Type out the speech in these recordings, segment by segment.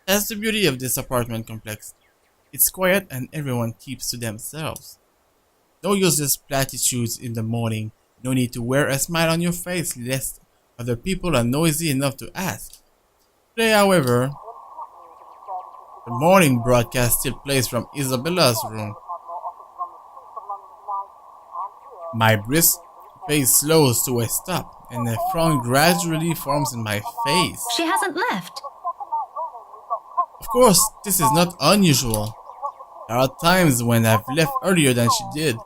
That's the beauty of this apartment complex. It's quiet and everyone keeps to themselves. No useless platitudes in the morning. No need to wear a smile on your face lest other people are noisy enough to ask. Today, however, the morning broadcast still plays from Isabella's room. My brisk pace slows to a stop, and a frown gradually forms in my face. She hasn't left. Of course, this is not unusual. There are times when I've left earlier than she did.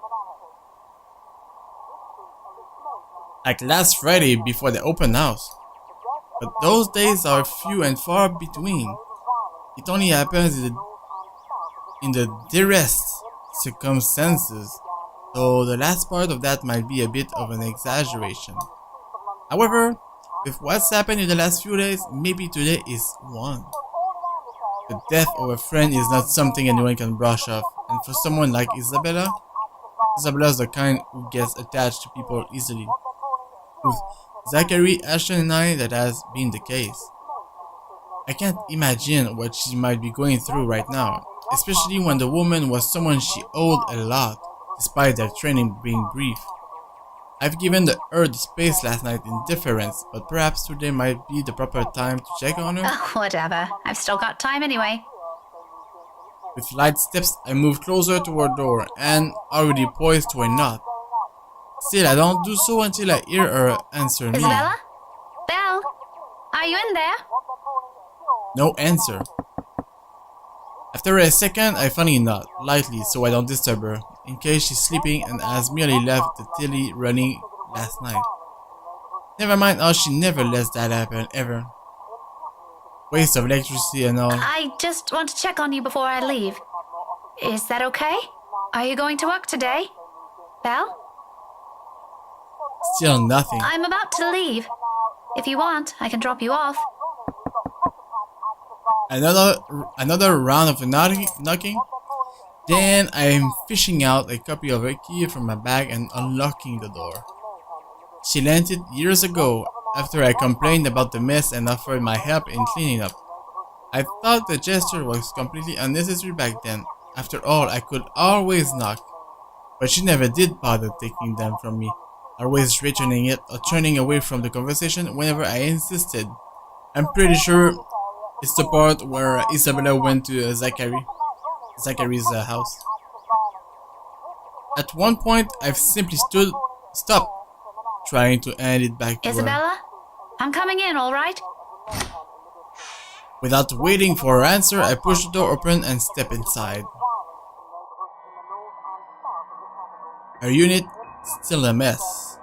Like last Friday before the open house. But those days are few and far between. It only happens in the direst circumstances, so the last part of that might be a bit of an exaggeration. However, with what's happened in the last few days, maybe today is one. The death of a friend is not something anyone can brush off, and for someone like Isabella, Isabella's the kind who gets attached to people easily. With Zachary, Ashton, and I, that has been the case. I can't imagine what she might be going through right now, especially when the woman was someone she owed a lot, despite their training being brief. I've given her the space last night in deference, but perhaps today might be the proper time to check on her. Oh, whatever. I've still got time anyway. With light steps, I move closer to her door and already poised to a knock. Still, I don't do so until I hear her answer me. Isabella? Belle? Are you in there? No answer. After a second, I finally nod, lightly so I don't disturb her, in case she's sleeping and has merely left the telly running last night. Never mind how she never lets that happen, ever. Waste of electricity and all. I just want to check on you before I leave. Is that okay? Are you going to work today? Belle? Still nothing. I'm about to leave. If you want, I can drop you off. Another round of knocking. Then I'm fishing out a copy of her key from my bag and unlocking the door. She lent it years ago after I complained about the mess and offered my help in cleaning up. I thought the gesture was completely unnecessary back then. After all, I could always knock. But she never did bother taking them from me, always returning it or turning away from the conversation whenever I insisted. I'm pretty sure it's the part where Isabella went to Zachary's house. At one point, I've simply stopped, trying to hand it back to her. Isabella? I'm coming in, alright? Without waiting for her answer, I push the door open and step inside. Her unit, still a mess.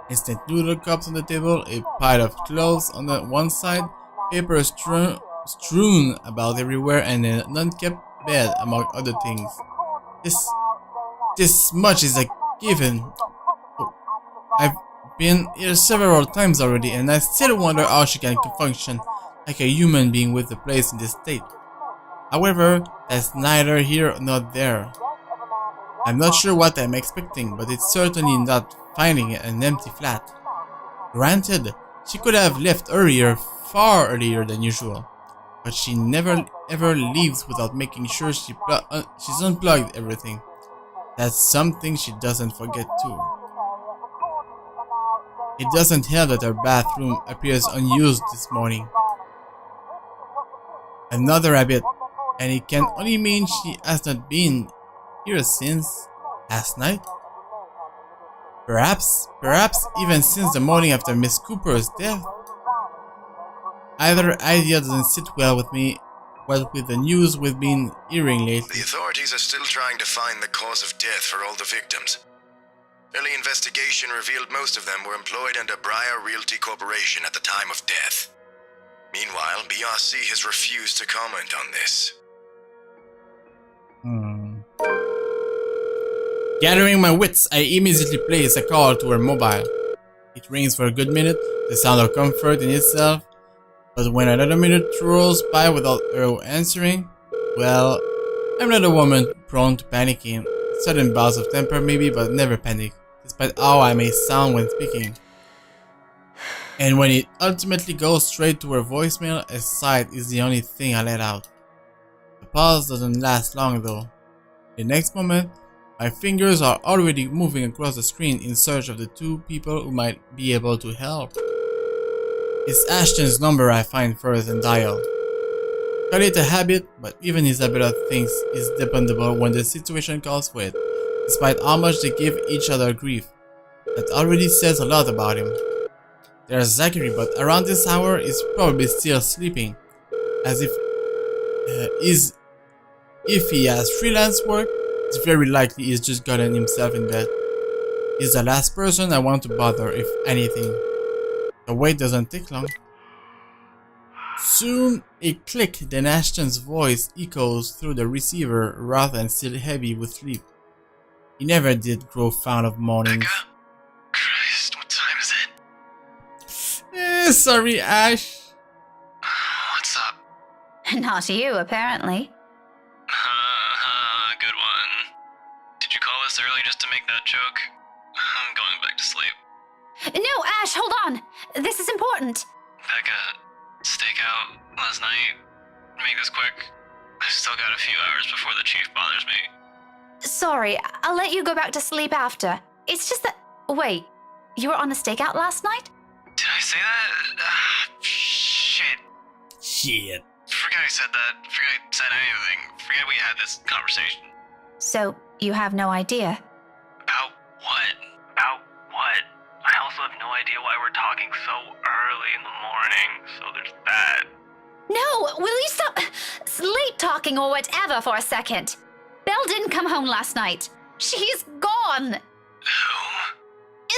Instant noodle cups on the table, a pile of clothes on the one side, paper strewn about everywhere, and an unkept bed, among other things. This much is a given. I've been here several times already, and I still wonder how she can function like a human being with the place in this state. However, that's neither here nor there. I'm not sure what I'm expecting, but it's certainly not finding an empty flat. Granted, she could have left earlier, far earlier than usual, but she never ever leaves without making sure she's unplugged everything. That's something she doesn't forget too. It doesn't help that her bathroom appears unused this morning. Another habit, and it can only mean she has not been here since last night. Perhaps even since the morning after Miss Cooper's death. Either idea doesn't sit well with me, what with the news we've been hearing lately. The authorities are still trying to find the cause of death for all the victims. Early investigation revealed most of them were employed under Briar Realty Corporation at the time of death. Meanwhile, BRC has refused to comment on this. Gathering my wits, I immediately place a call to her mobile. It rings for a good minute, the sound of comfort in itself, but when another minute rolls by without her answering, well, I'm not a woman prone to panicking. Sudden bouts of temper maybe, but never panic, despite how I may sound when speaking. And when it ultimately goes straight to her voicemail, a sigh is the only thing I let out. The pause doesn't last long though. The next moment, my fingers are already moving across the screen in search of the two people who might be able to help. It's Ashton's number I find first and dial. Call it a habit, but even Isabella thinks it's dependable when the situation calls for it, despite how much they give each other grief. That already says a lot about him. There's Zachary, but around this hour he's probably still sleeping, as if he has freelance work, it's very likely he's just gotten himself in bed. He's the last person I want to bother, if anything. The wait doesn't take long. Soon, a click, then Ashton's voice echoes through the receiver, rough and still heavy with sleep. He never did grow fond of mornings. Becca? Christ, what time is it? Sorry, Ash. What's up? Not you, apparently. Good one. Did you call this early just to make that joke? I'm going back to sleep. No, Ash, hold on. This is important. Becca, stakeout last night. Make this quick. I've still got a few hours before the chief bothers me. Sorry, I'll let you go back to sleep after. It's just that... Wait, you were on a stakeout last night? Did I say that? Shit. Shit. Forget I said that. Forget I said anything. Forget we had this conversation. So, you have no idea? About what? About what? I also have no idea why we're talking so early in the morning, so there's that. No, will you stop sleep talking or whatever for a second? Belle didn't come home last night. She's gone. Who?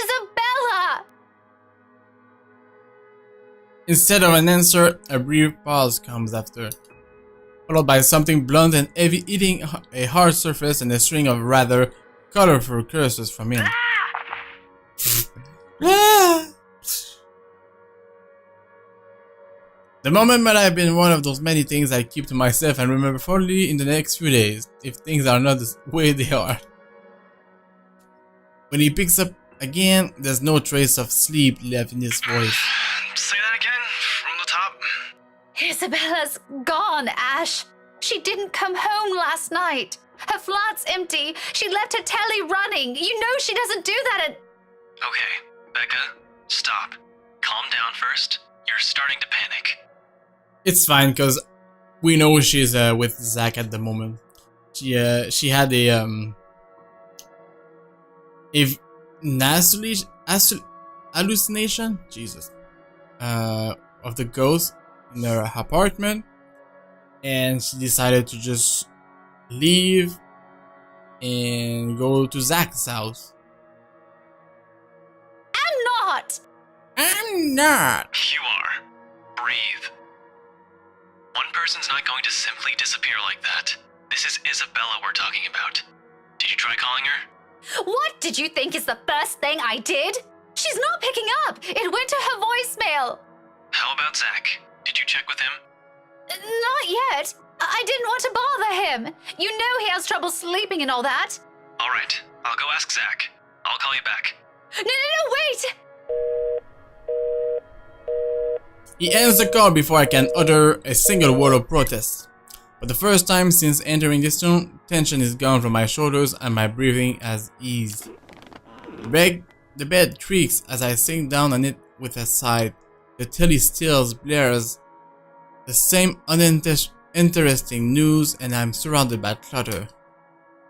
Isabella! Instead of an answer, a brief pause comes after, followed by something blunt and heavy hitting a hard surface and a string of rather colorful curses from him. The moment might have been one of those many things I keep to myself and remember fondly in the next few days, if things are not the way they are. When he picks up again, there's no trace of sleep left in his voice. Say that again, from the top. Isabella's gone, Ash. She didn't come home last night. Her flat's empty. She left her telly running. You know she doesn't do that at... Okay, Becca, stop. Calm down first. You're starting to panic. It's fine, cause we know she's with Zach at the moment. She had a hallucination, Jesus, of the ghost in her apartment, and she decided to just leave and go to Zach's house. I'm not. You are. Breathe. One person's not going to simply disappear like that. This is Isabella we're talking about. Did you try calling her? What did you think is the first thing I did? She's not picking up. It went to her voicemail. How about Zach? Did you check with him? Not yet. I didn't want to bother him. You know he has trouble sleeping and all that. All right, I'll go ask Zach. I'll call you back. No, wait! He ends the call before I can utter a single word of protest. For the first time since entering this room, tension is gone from my shoulders and my breathing has eased. The bed creaks as I sink down on it with a sigh. The telly still blares the same uninteresting news and I'm surrounded by clutter.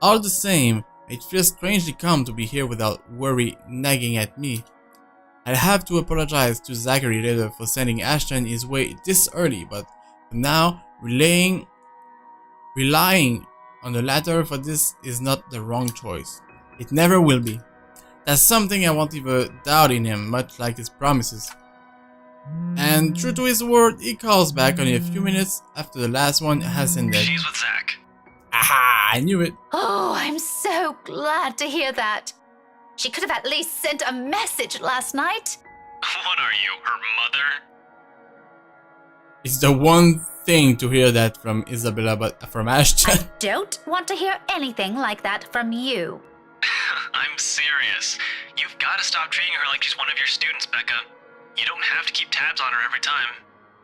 All the same, it feels strangely calm to be here without worry nagging at me. I'll have to apologize to Zachary later for sending Ashton his way this early, but for now, relying on the latter for this is not the wrong choice. It never will be. That's something I won't even doubt in him, much like his promises. And true to his word, he calls back only a few minutes after the last one has ended. She's with Zach. Aha! I knew it. Oh, I'm so glad to hear that. She could have at least sent a message last night. What are you, her mother? It's the one thing to hear that from Isabella, but from Ashton. I don't want to hear anything like that from you. I'm serious. You've got to stop treating her like she's one of your students, Becca. You don't have to keep tabs on her every time.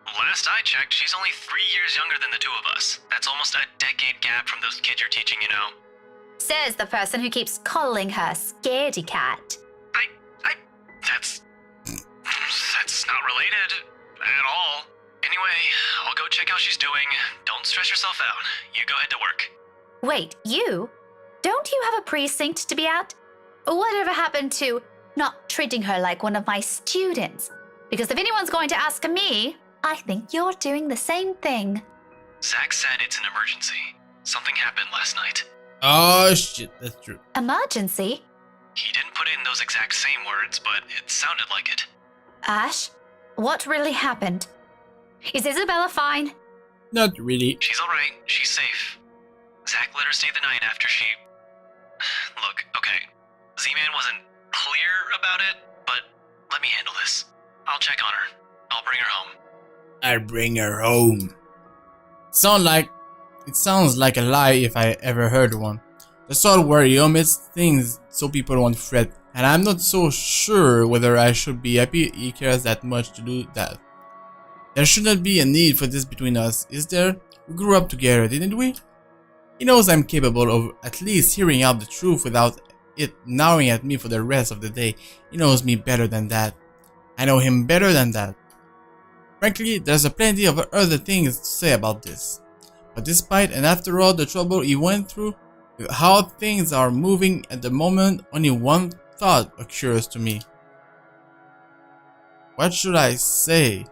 Last I checked, she's only 3 years younger than the two of us. That's almost a decade gap from those kids you're teaching, you know. Says the person who keeps calling her Scaredy Cat. That's not related at all. Anyway, I'll go check how she's doing. Don't stress yourself out. You go ahead to work. Wait, you? Don't you have a precinct to be at? Whatever happened to not treating her like one of my students? Because if anyone's going to ask me, I think you're doing the same thing. Zach said it's an emergency. Something happened last night. Oh shit, that's true. Emergency? He didn't put it in those exact same words, but it sounded like it. Ash, what really happened? Is Isabella fine? Not really. She's alright. She's safe. Zach let her stay the night after she... Look, okay. Z-Man wasn't clear about it, but let me handle this. I'll check on her. I'll bring her home. I bring her home. It sounds like a lie if I ever heard one. The sort where he omits things so people won't fret, and I'm not so sure whether I should be happy he cares that much to do that. There should not be a need for this between us, is there? We grew up together, didn't we? He knows I'm capable of at least hearing out the truth without it gnawing at me for the rest of the day. He knows me better than that. I know him better than that. Frankly, there's a plenty of other things to say about this. But despite and after all the trouble he went through, with how things are moving at the moment, only one thought occurs to me. What should I say?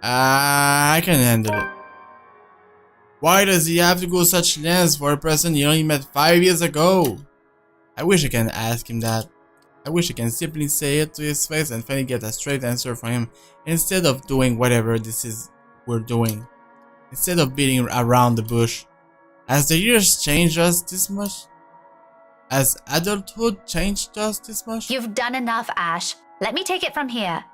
I can handle it. Why does he have to go such lengths for a person he only met 5 years ago? I wish I can ask him that. I wish I can simply say it to his face and finally get a straight answer from him instead of doing whatever this is we're doing. Instead of beating around the bush. Has the years changed us this much? Has adulthood changed us this much? You've done enough, Ash. Let me take it from here.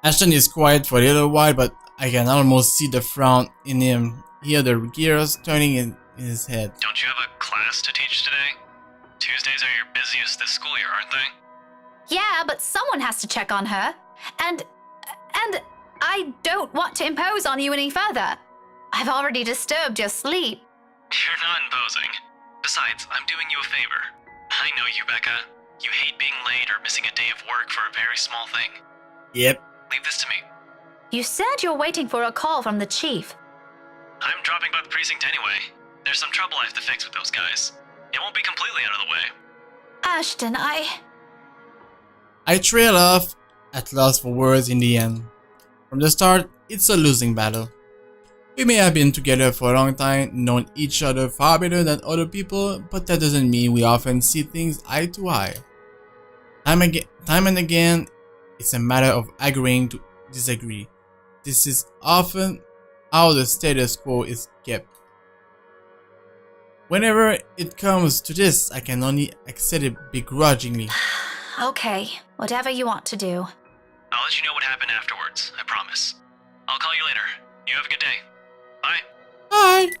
Ashton is quiet for a little while, but I can almost see the frown in him, hear the gears turning in his head. Don't you have a class to teach today? Tuesdays are your busiest this school year, aren't they? Yeah, but someone has to check on her. And I don't want to impose on you any further. I've already disturbed your sleep. You're not imposing. Besides, I'm doing you a favor. I know you, Becca. You hate being late or missing a day of work for a very small thing. Yep. Leave this to me. You said you're waiting for a call from the chief. I'm dropping by the precinct anyway. There's some trouble I have to fix with those guys. It won't be completely out of the way. Ashton, I trail off, at loss for words in the end. From the start, it's a losing battle. We may have been together for a long time, known each other far better than other people, but that doesn't mean we often see things eye to eye. Time and again, it's a matter of agreeing to disagree. This is often how the status quo is kept. Whenever it comes to this, I can only accept it begrudgingly. Okay, whatever you want to do. I'll let you know what happened afterwards, I promise. I'll call you later. You have a good day. Bye. Bye.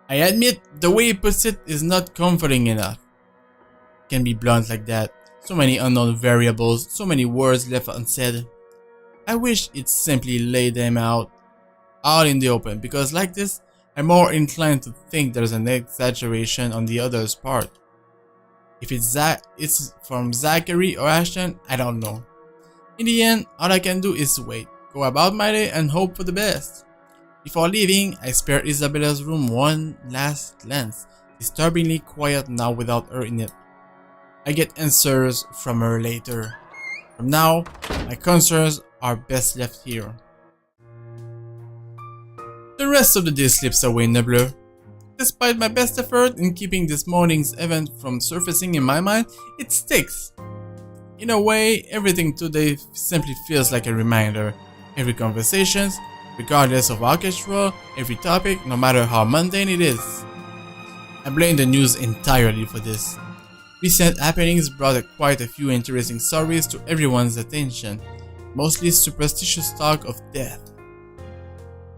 I admit the way he puts it is not comforting enough. It can be blunt like that. So many unknown variables, so many words left unsaid. I wish it simply laid them out in the open, because like this, I'm more inclined to think there's an exaggeration on the other's part. If it's from Zachary or Ashton, I don't know. In the end, all I can do is wait, go about my day and hope for the best. Before leaving, I spare Isabella's room one last glance, disturbingly quiet now without her in it. I get answers from her later. From now, my concerns are best left here. The rest of the day slips away in a blur. Despite my best effort in keeping this morning's event from surfacing in my mind, it sticks. In a way, everything today simply feels like a reminder. Every conversation, regardless of orchestral, every topic, no matter how mundane it is. I blame the news entirely for this. Recent happenings brought quite a few interesting stories to everyone's attention, mostly superstitious talk of death.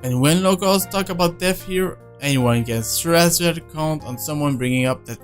And when locals talk about death here, anyone can stress their count on someone bringing up that